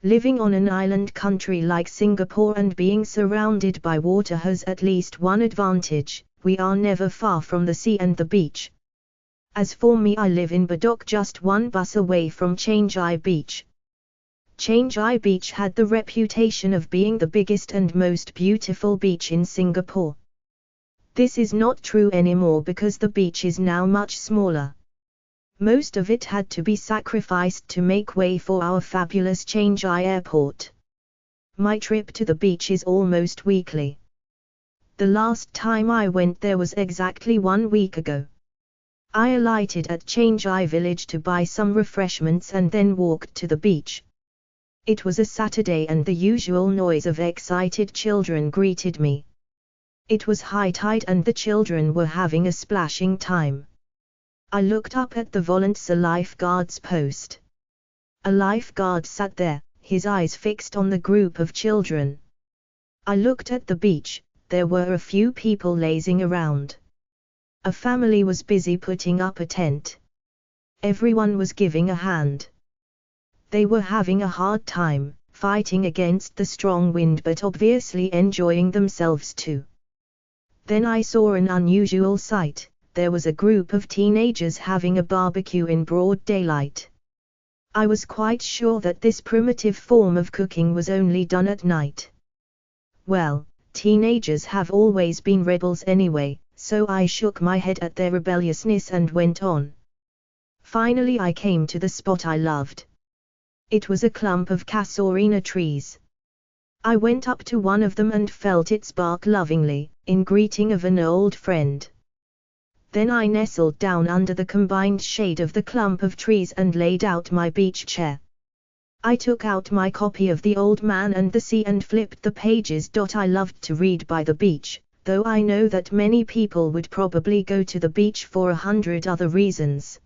Living on an island country like Singapore and being surrounded by water has at least one advantage: we are never far from the sea and the beach. As for me, I live in Bedok, just one bus away from Changi Beach. Changi Beach had the reputation of being the biggest and most beautiful beach in Singapore. This is not true anymore because the beach is now much smaller. Most of it had to be sacrificed to make way for our fabulous Changi Airport. My trip to the beach is almost weekly. The last time I went there was exactly 1 week ago. I alighted at Changi Village to buy some refreshments and then walked to the beach. It was a Saturday and the usual noise of excited children greeted me. It was high tide and the children were having a splashing time. I looked up at the volunteer lifeguard's post. A lifeguard sat there, his eyes fixed on the group of children. I looked at the beach. There were a few people lazing around. A family was busy putting up a tent. Everyone was giving a hand. They were having a hard time, fighting against the strong wind but obviously enjoying themselves too. Then I saw an unusual sight. There was a group of teenagers having a barbecue in broad daylight. I was quite sure that this primitive form of cooking was only done at night. Well, teenagers have always been rebels anyway, so I shook my head at their rebelliousness and went on. Finally I came to the spot I loved. It was a clump of casuarina trees. I went up to one of them and felt its bark lovingly, in greeting of an old friend. Then I nestled down under the combined shade of the clump of trees and laid out my beach chair. I took out my copy of The Old Man and the Sea and flipped the pages. I loved to read by the beach, though I know that many people would probably go to the beach for 100 other reasons.